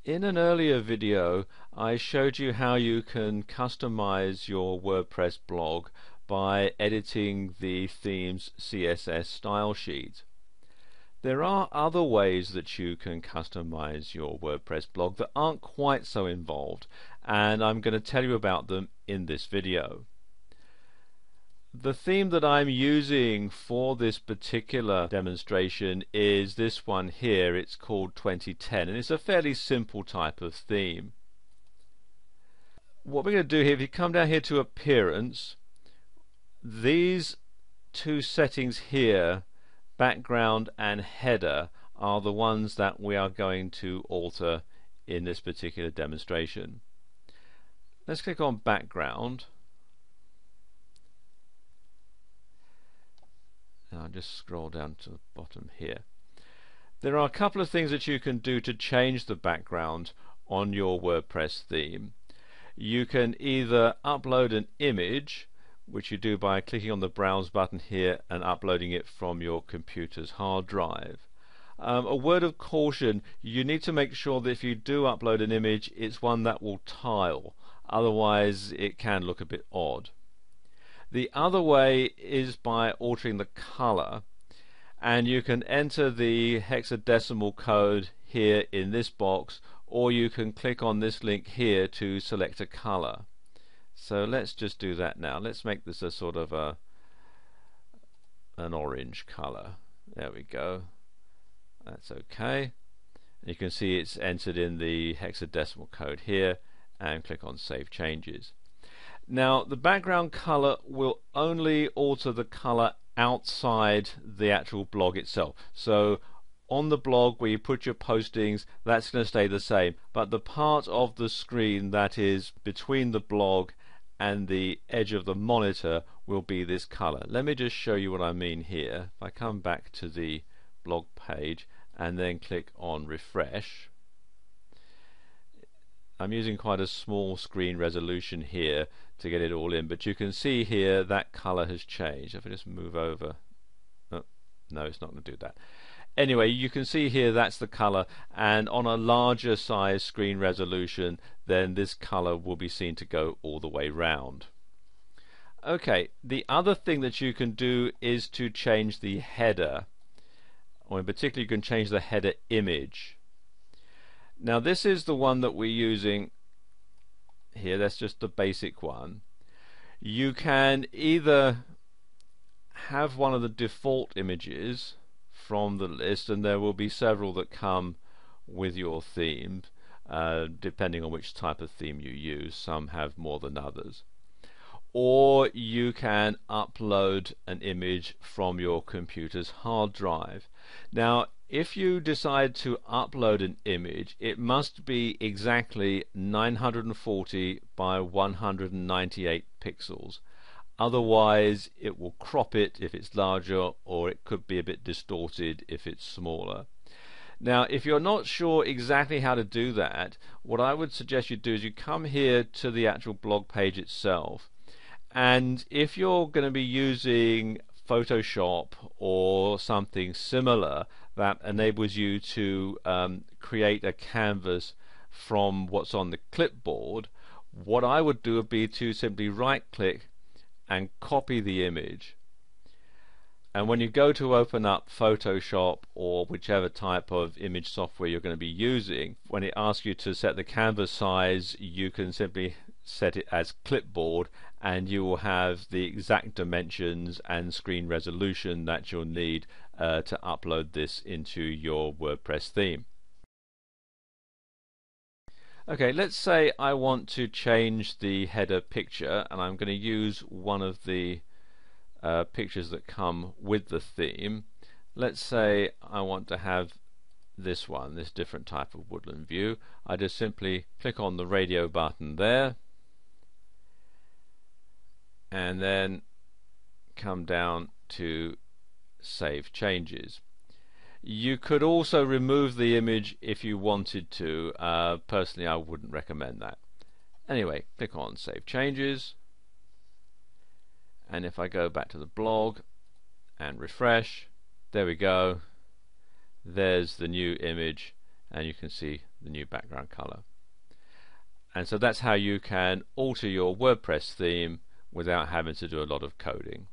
In an earlier video, I showed you how you can customize your WordPress blog by editing the theme's CSS style sheet. There are other ways that you can customize your WordPress blog that aren't quite so involved, and I'm going to tell you about them in this video. The theme that I'm using for this particular demonstration is this one here. It's called 2010 and it's a fairly simple type of theme. What we're going to do here, if you come down here to Appearance, these two settings here, background and header, are the ones that we are going to alter in this particular demonstration. Let's click on background. I'll just scroll down to the bottom here. There are a couple of things that you can do to change the background on your WordPress theme. You can either upload an image, which you do by clicking on the Browse button here and uploading it from your computer's hard drive. A word of caution, you need to make sure that if you do upload an image, it's one that will tile, otherwise it can look a bit odd. The other way is by altering the color, and you can enter the hexadecimal code here in this box, or you can click on this link here to select a color. So let's just do that now. Let's make this a sort of an orange color. There we go. That's okay. And you can see it's entered in the hexadecimal code here, and click on Save Changes. Now the background color will only alter the color outside the actual blog itself. So on the blog where you put your postings, that's going to stay the same, but the part of the screen that is between the blog and the edge of the monitor will be this color. Let me just show you what I mean here. If I come back to the blog page and then click on refresh, I'm using quite a small screen resolution here to get it all in, but you can see here that color has changed. If I just move over, oh, no, it's not going to do that. Anyway, you can see here that's the color, and on a larger size screen resolution, then this color will be seen to go all the way round. Okay, the other thing that you can do is to change the header, or in particular you can change the header image. Now this is the one that we're using here. That's just the basic one. You can either have one of the default images from the list, and there will be several that come with your theme, depending on which type of theme you use. Some have more than others. Or you can upload an image from your computer's hard drive. Now if you decide to upload an image, it must be exactly 940 by 198 pixels. Otherwise it will crop it if it's larger, or it could be a bit distorted if it's smaller. Now if you're not sure exactly how to do that, what I would suggest you do is you come here to the actual blog page itself, and if you're going to be using Photoshop or something similar that enables you to create a canvas from what's on the clipboard, what I would do would be to simply right click and copy the image, and when you go to open up Photoshop or whichever type of image software you're going to be using, when it asks you to set the canvas size, you can simply set it as clipboard, and you will have the exact dimensions and screen resolution that you'll need to upload this into your WordPress theme. Okay, let's say I want to change the header picture, and I'm going to use one of the pictures that come with the theme. Let's say I want to have this one, this different type of woodland view. I just simply click on the radio button there, and then come down to Save Changes. You could also remove the image if you wanted to. Personally, I wouldn't recommend that. Anyway, click on Save Changes, and if I go back to the blog and refresh, there we go. There's the new image, and you can see the new background color. And so that's how you can alter your WordPress theme without having to do a lot of coding.